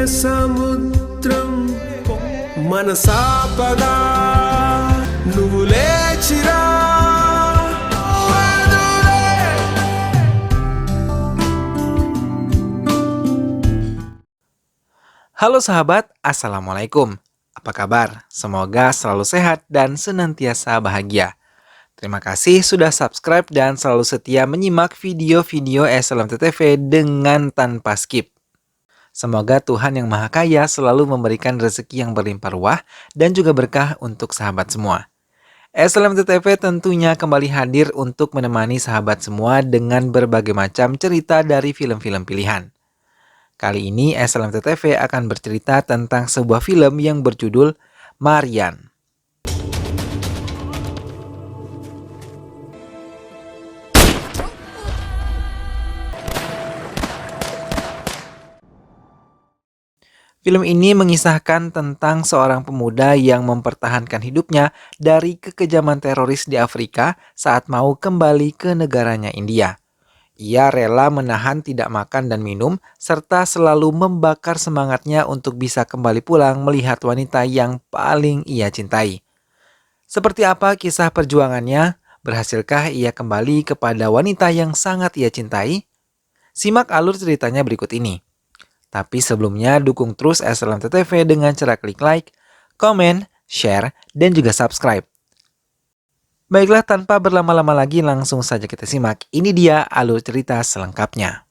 సముద్రం మనసాపదా నువ్వు లేచిరా. Halo sahabat, Assalamualaikum. Apa kabar? Semoga selalu sehat dan senantiasa bahagia. Terima kasih sudah subscribe dan selalu setia menyimak video-video SLMT TV dengan tanpa skip. Semoga Tuhan Yang Maha Kaya selalu memberikan rezeki yang berlimpah ruah dan juga berkah untuk sahabat semua. SLMT TV tentunya kembali hadir untuk menemani sahabat semua dengan berbagai macam cerita dari film-film pilihan. Kali ini SLMT TV akan bercerita tentang sebuah film yang berjudul Marian. Film ini mengisahkan tentang seorang pemuda yang mempertahankan hidupnya dari kekejaman teroris di Afrika saat mau kembali ke negaranya India. Ia rela menahan tidak makan dan minum, serta selalu membakar semangatnya untuk bisa kembali pulang melihat wanita yang paling ia cintai. Seperti apa kisah perjuangannya? Berhasilkah ia kembali kepada wanita yang sangat ia cintai? Simak alur ceritanya berikut ini. Tapi sebelumnya dukung terus SLMT TV dengan cara klik like, komen, share, dan juga subscribe. Baiklah, tanpa berlama-lama lagi langsung saja kita simak. Ini dia alur cerita selengkapnya.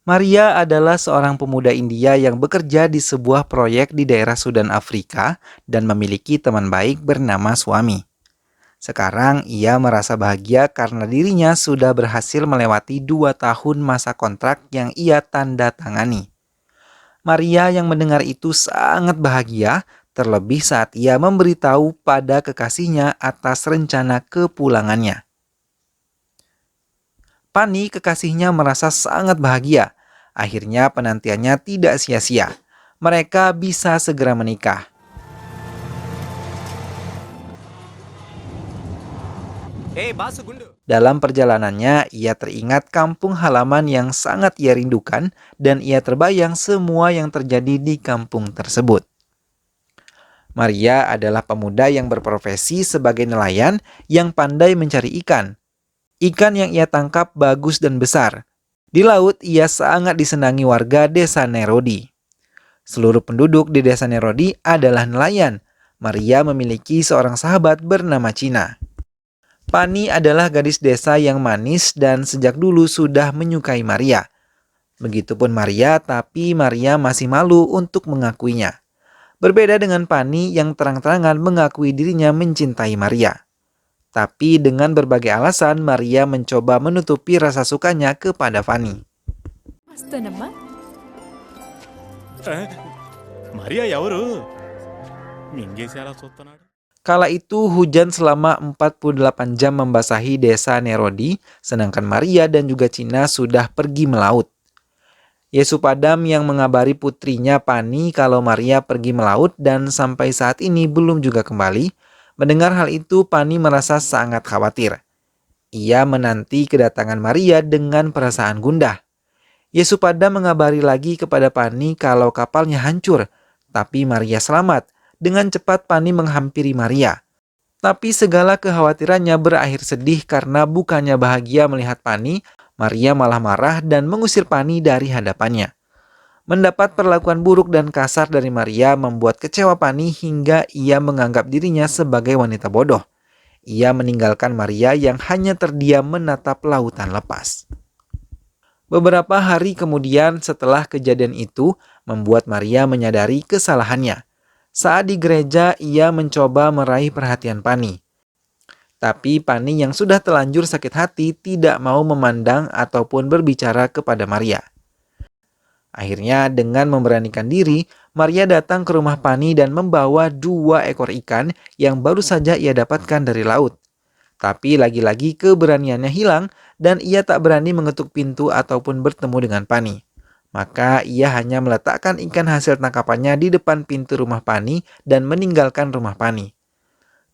Maria adalah seorang pemuda India yang bekerja di sebuah proyek di daerah Sudan, Afrika, dan memiliki teman baik bernama Suami. Sekarang ia merasa bahagia karena dirinya sudah berhasil melewati 2 tahun masa kontrak yang ia tanda tangani. Maria yang mendengar itu sangat bahagia, terlebih saat ia memberitahu pada kekasihnya atas rencana kepulangannya. Pani, kekasihnya, merasa sangat bahagia. Akhirnya penantiannya tidak sia-sia. Mereka bisa segera menikah. Dalam perjalanannya, ia teringat kampung halaman yang sangat ia rindukan dan ia terbayang semua yang terjadi di kampung tersebut. Maria adalah pemuda yang berprofesi sebagai nelayan yang pandai mencari ikan. Ikan yang ia tangkap bagus dan besar. Di laut, ia sangat disenangi warga desa Nerodi. Seluruh penduduk di desa Nerodi adalah nelayan. Maria memiliki seorang sahabat bernama Cina. Pani adalah gadis desa yang manis dan sejak dulu sudah menyukai Maria. Begitupun Maria, tapi Maria masih malu untuk mengakuinya. Berbeda dengan Pani yang terang-terangan mengakui dirinya mencintai Maria. Tapi dengan berbagai alasan, Maria mencoba menutupi rasa sukanya kepada Pani. Maria yauru. Minggesi ala sotanari. Kala itu hujan selama 48 jam membasahi desa Nerodi, sedangkan Maria dan juga Cina sudah pergi melaut. Yesupadam yang mengabari putrinya Pani kalau Maria pergi melaut dan sampai saat ini belum juga kembali. Mendengar hal itu, Pani merasa sangat khawatir. Ia menanti kedatangan Maria dengan perasaan gundah. Yesupadam mengabari lagi kepada Pani kalau kapalnya hancur, tapi Maria selamat. Dengan cepat Pani menghampiri Maria. Tapi segala kekhawatirannya berakhir sedih karena bukannya bahagia melihat Pani, Maria malah marah dan mengusir Pani dari hadapannya. Mendapat perlakuan buruk dan kasar dari Maria membuat kecewa Pani hingga ia menganggap dirinya sebagai wanita bodoh. Ia meninggalkan Maria yang hanya terdiam menatap lautan lepas. Beberapa hari kemudian setelah kejadian itu membuat Maria menyadari kesalahannya. Saat di gereja, ia mencoba meraih perhatian Pani. Tapi Pani yang sudah telanjur sakit hati tidak mau memandang ataupun berbicara kepada Maria. Akhirnya dengan memberanikan diri, Maria datang ke rumah Pani dan membawa 2 ekor ikan yang baru saja ia dapatkan dari laut. Tapi lagi-lagi keberaniannya hilang dan ia tak berani mengetuk pintu ataupun bertemu dengan Pani. Maka ia hanya meletakkan ikan hasil tangkapannya di depan pintu rumah Pani dan meninggalkan rumah Pani.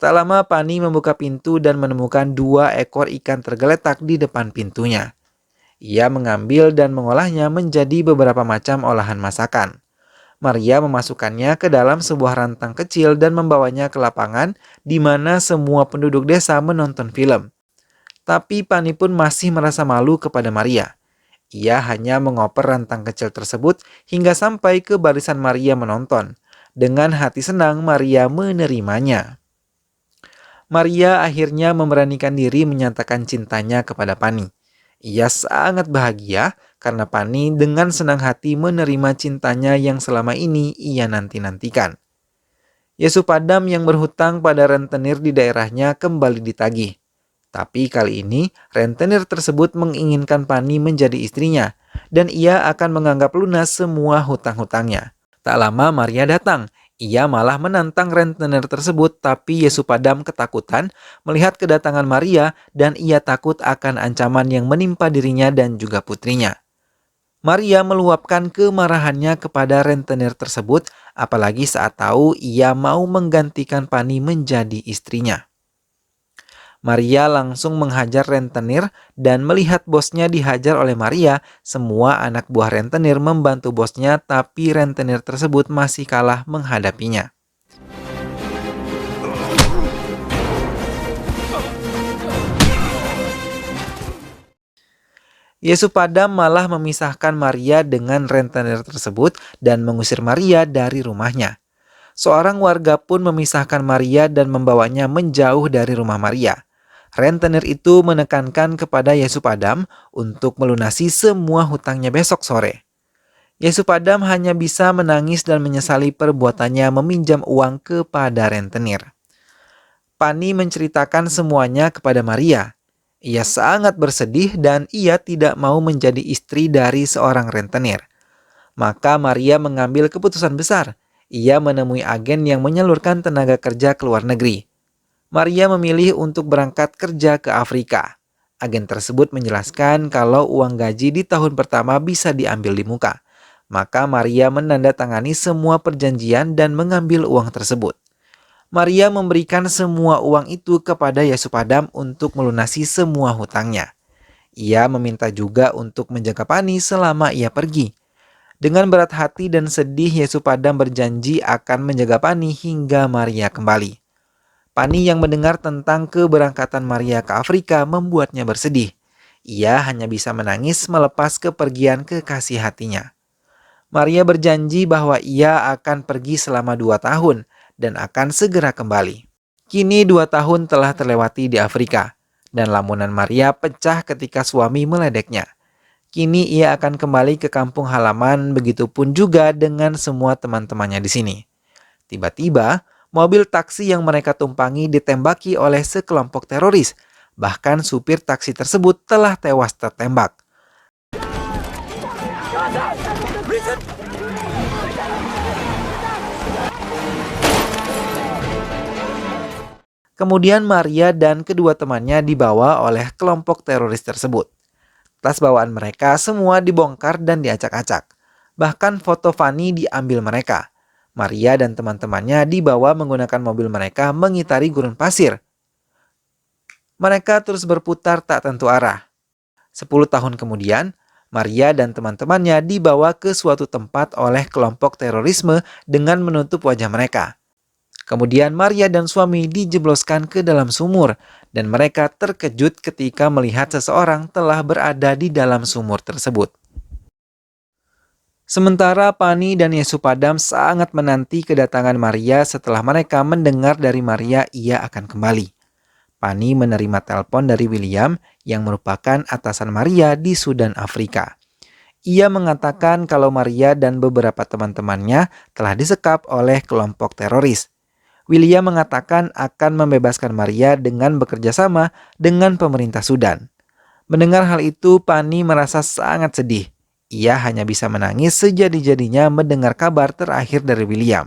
Tak lama Pani membuka pintu dan menemukan 2 ekor ikan tergeletak di depan pintunya. Ia mengambil dan mengolahnya menjadi beberapa macam olahan masakan. Maria memasukkannya ke dalam sebuah rantang kecil dan membawanya ke lapangan di mana semua penduduk desa menonton film. Tapi Pani pun masih merasa malu kepada Maria. Ia hanya mengoper rantang kecil tersebut hingga sampai ke barisan Maria menonton. Dengan hati senang Maria menerimanya. Maria akhirnya memberanikan diri menyatakan cintanya kepada Pani. Ia sangat bahagia karena Pani dengan senang hati menerima cintanya yang selama ini ia nanti-nantikan. Yesupadam yang berhutang pada rentenir di daerahnya kembali ditagih. Tapi kali ini rentenir tersebut menginginkan Pani menjadi istrinya dan ia akan menganggap lunas semua hutang-hutangnya. Tak lama Maria datang. Ia malah menantang rentenir tersebut, tapi Yesupadam ketakutan melihat kedatangan Maria dan ia takut akan ancaman yang menimpa dirinya dan juga putrinya. Maria meluapkan kemarahannya kepada rentenir tersebut, apalagi saat tahu ia mau menggantikan Pani menjadi istrinya. Maria langsung menghajar rentenir dan melihat bosnya dihajar oleh Maria, semua anak buah rentenir membantu bosnya tapi rentenir tersebut masih kalah menghadapinya. Yesupadam malah memisahkan Maria dengan rentenir tersebut dan mengusir Maria dari rumahnya. Seorang warga pun memisahkan Maria dan membawanya menjauh dari rumah Maria. Rentenir itu menekankan kepada Yesupadam untuk melunasi semua hutangnya besok sore. Yesupadam hanya bisa menangis dan menyesali perbuatannya meminjam uang kepada rentenir. Pani menceritakan semuanya kepada Maria. Ia sangat bersedih dan ia tidak mau menjadi istri dari seorang rentenir. Maka Maria mengambil keputusan besar. Ia menemui agen yang menyalurkan tenaga kerja ke luar negeri. Maria memilih untuk berangkat kerja ke Afrika. Agen tersebut menjelaskan kalau uang gaji di tahun pertama bisa diambil di muka. Maka Maria menandatangani semua perjanjian dan mengambil uang tersebut. Maria memberikan semua uang itu kepada Yesupadam untuk melunasi semua hutangnya. Ia meminta juga untuk menjaga Pani selama ia pergi. Dengan berat hati dan sedih, Yesupadam berjanji akan menjaga Pani hingga Maria kembali. Pani yang mendengar tentang keberangkatan Maria ke Afrika membuatnya bersedih. Ia hanya bisa menangis melepas kepergian kekasih hatinya. Maria berjanji bahwa ia akan pergi selama 2 tahun dan akan segera kembali. Kini 2 tahun telah terlewati di Afrika dan lamunan Maria pecah ketika suami meledeknya. Kini ia akan kembali ke kampung halaman, begitupun juga dengan semua teman-temannya di sini. Tiba-tiba, mobil taksi yang mereka tumpangi ditembaki oleh sekelompok teroris. Bahkan supir taksi tersebut telah tewas tertembak. Kemudian Maria dan kedua temannya dibawa oleh kelompok teroris tersebut. Tas bawaan mereka semua dibongkar dan diacak-acak. Bahkan foto Fanny diambil mereka. Maria dan teman-temannya dibawa menggunakan mobil mereka mengitari gurun pasir. Mereka terus berputar tak tentu arah. 10 tahun kemudian, Maria dan teman-temannya dibawa ke suatu tempat oleh kelompok terorisme dengan menutup wajah mereka. Kemudian Maria dan suami dijebloskan ke dalam sumur dan mereka terkejut ketika melihat seseorang telah berada di dalam sumur tersebut. Sementara Pani dan Yesupadam sangat menanti kedatangan Maria setelah mereka mendengar dari Maria ia akan kembali. Pani menerima telepon dari William yang merupakan atasan Maria di Sudan, Afrika. Ia mengatakan kalau Maria dan beberapa teman-temannya telah disekap oleh kelompok teroris. William mengatakan akan membebaskan Maria dengan bekerja sama dengan pemerintah Sudan. Mendengar hal itu, Pani merasa sangat sedih. Ia hanya bisa menangis sejadi-jadinya mendengar kabar terakhir dari William.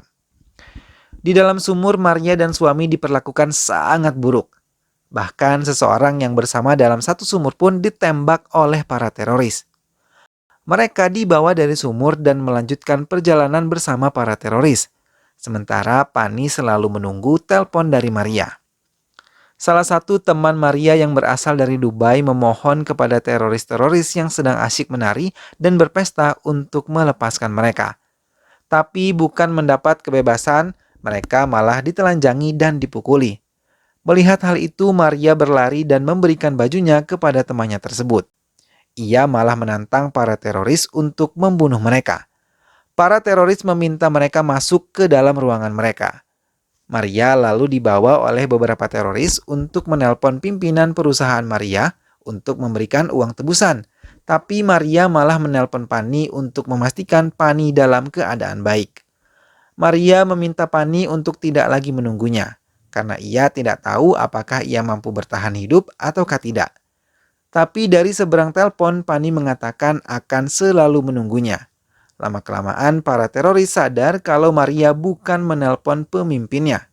Di dalam sumur, Maria dan suami diperlakukan sangat buruk. Bahkan seseorang yang bersama dalam satu sumur pun ditembak oleh para teroris. Mereka dibawa dari sumur dan melanjutkan perjalanan bersama para teroris. Sementara Pani selalu menunggu telepon dari Maria. Salah satu teman Maria yang berasal dari Dubai memohon kepada teroris-teroris yang sedang asyik menari dan berpesta untuk melepaskan mereka. Tapi bukan mendapat kebebasan, mereka malah ditelanjangi dan dipukuli. Melihat hal itu, Maria berlari dan memberikan bajunya kepada temannya tersebut. Ia malah menantang para teroris untuk membunuh mereka. Para teroris meminta mereka masuk ke dalam ruangan mereka. Maria lalu dibawa oleh beberapa teroris untuk menelpon pimpinan perusahaan Maria untuk memberikan uang tebusan. Tapi Maria malah menelpon Pani untuk memastikan Pani dalam keadaan baik. Maria meminta Pani untuk tidak lagi menunggunya, karena ia tidak tahu apakah ia mampu bertahan hidup ataukah tidak. Tapi dari seberang telepon, Pani mengatakan akan selalu menunggunya. Lama-kelamaan, para teroris sadar kalau Maria bukan menelpon pemimpinnya.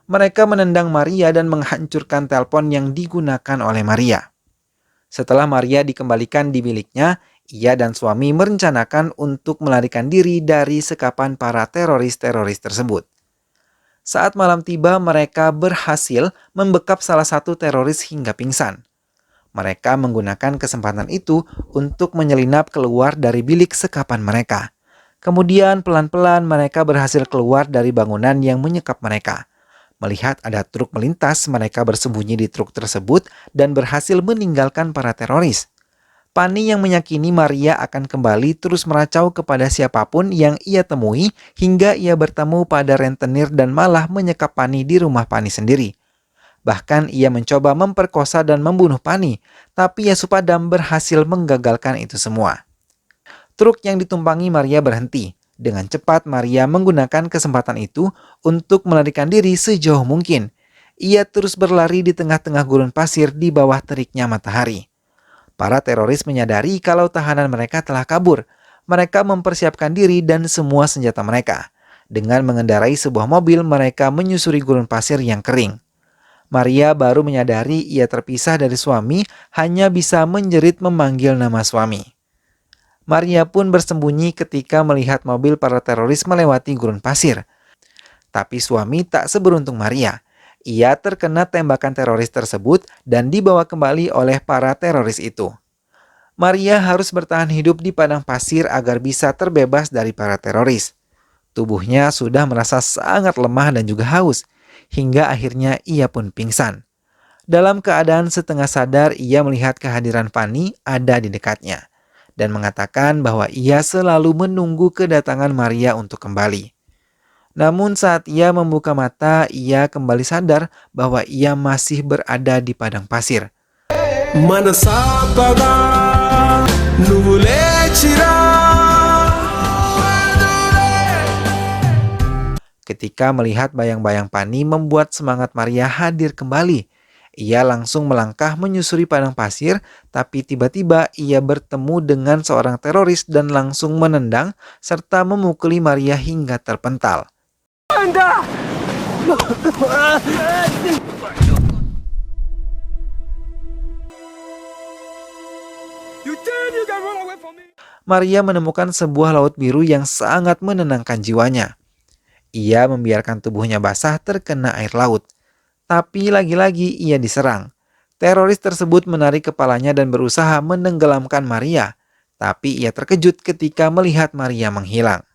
Mereka menendang Maria dan menghancurkan telepon yang digunakan oleh Maria. Setelah Maria dikembalikan di biliknya, ia dan suami merencanakan untuk melarikan diri dari sekapan para teroris-teroris tersebut. Saat malam tiba, mereka berhasil membekap salah satu teroris hingga pingsan. Mereka menggunakan kesempatan itu untuk menyelinap keluar dari bilik sekapan mereka. Kemudian pelan-pelan mereka berhasil keluar dari bangunan yang menyekap mereka. Melihat ada truk melintas, mereka bersembunyi di truk tersebut dan berhasil meninggalkan para teroris. Pani yang meyakini Maria akan kembali terus meracau kepada siapapun yang ia temui hingga ia bertemu pada rentenir dan malah menyekap Pani di rumah Pani sendiri. Bahkan ia mencoba memperkosa dan membunuh Pani, tapi Yasupadam berhasil menggagalkan itu semua. Truk yang ditumpangi Maria berhenti. Dengan cepat Maria menggunakan kesempatan itu untuk melarikan diri sejauh mungkin. Ia terus berlari di tengah-tengah gurun pasir di bawah teriknya matahari. Para teroris menyadari kalau tahanan mereka telah kabur. Mereka mempersiapkan diri dan semua senjata mereka. Dengan mengendarai sebuah mobil, mereka menyusuri gurun pasir yang kering. Maria baru menyadari ia terpisah dari suami, hanya bisa menjerit memanggil nama suami. Maria pun bersembunyi ketika melihat mobil para teroris melewati gurun pasir. Tapi suami tak seberuntung Maria. Ia terkena tembakan teroris tersebut dan dibawa kembali oleh para teroris itu. Maria harus bertahan hidup di padang pasir agar bisa terbebas dari para teroris. Tubuhnya sudah merasa sangat lemah dan juga haus. Hingga akhirnya ia pun pingsan. Dalam keadaan setengah sadar, ia melihat kehadiran Pani ada di dekatnya dan mengatakan bahwa ia selalu menunggu kedatangan Maria untuk kembali. Namun saat ia membuka mata, ia kembali sadar bahwa ia masih berada di padang pasir. మనసాపగా నువ్వు లేచిరా. Ketika melihat bayang-bayang Pani membuat semangat Maria hadir kembali. Ia langsung melangkah menyusuri padang pasir, tapi tiba-tiba ia bertemu dengan seorang teroris dan langsung menendang serta memukuli Maria hingga terpental. Maria menemukan sebuah laut biru yang sangat menenangkan jiwanya. Ia membiarkan tubuhnya basah terkena air laut. Tapi lagi-lagi ia diserang. Teroris tersebut menarik kepalanya dan berusaha menenggelamkan Maria. Tapi ia terkejut ketika melihat Maria menghilang.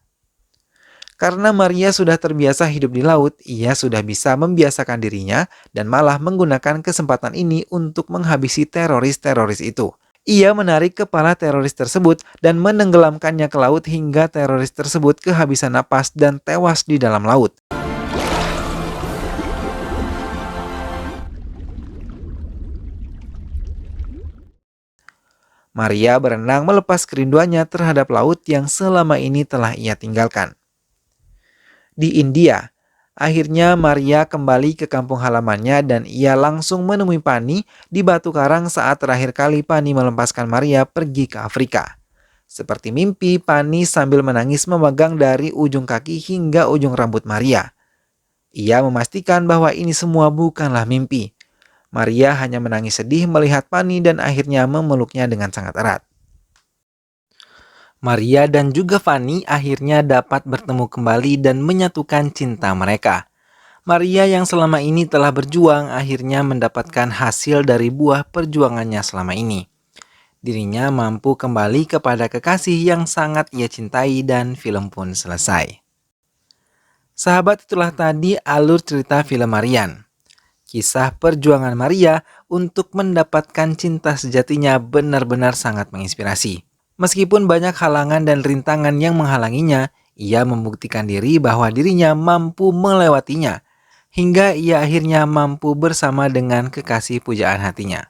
Karena Maria sudah terbiasa hidup di laut, ia sudah bisa membiasakan dirinya dan malah menggunakan kesempatan ini untuk menghabisi teroris-teroris itu. Ia menarik kepala teroris tersebut dan menenggelamkannya ke laut hingga teroris tersebut kehabisan napas dan tewas di dalam laut. Maria berenang melepas kerinduannya terhadap laut yang selama ini telah ia tinggalkan. Di India, akhirnya Maria kembali ke kampung halamannya dan ia langsung menemui Pani di Batu Karang saat terakhir kali Pani melepaskan Maria pergi ke Afrika. Seperti mimpi, Pani sambil menangis memegang dari ujung kaki hingga ujung rambut Maria. Ia memastikan bahwa ini semua bukanlah mimpi. Maria hanya menangis sedih melihat Pani dan akhirnya memeluknya dengan sangat erat. Maria dan juga Fanny akhirnya dapat bertemu kembali dan menyatukan cinta mereka. Maria yang selama ini telah berjuang akhirnya mendapatkan hasil dari buah perjuangannya selama ini. Dirinya mampu kembali kepada kekasih yang sangat ia cintai dan film pun selesai. Sahabat, itulah tadi alur cerita film Marian. Kisah perjuangan Maria untuk mendapatkan cinta sejatinya benar-benar sangat menginspirasi. Meskipun banyak halangan dan rintangan yang menghalanginya, ia membuktikan diri bahwa dirinya mampu melewatinya, hingga ia akhirnya mampu bersama dengan kekasih pujaan hatinya.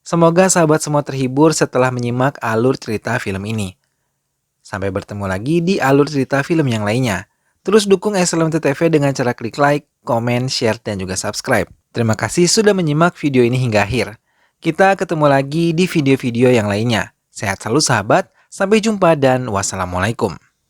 Semoga sahabat semua terhibur setelah menyimak alur cerita film ini. Sampai bertemu lagi di alur cerita film yang lainnya. Terus dukung SLMT TV dengan cara klik like, komen, share, dan juga subscribe. Terima kasih sudah menyimak video ini hingga akhir. Kita ketemu lagi di video-video yang lainnya. Sehat selalu sahabat, sampai jumpa dan wassalamualaikum.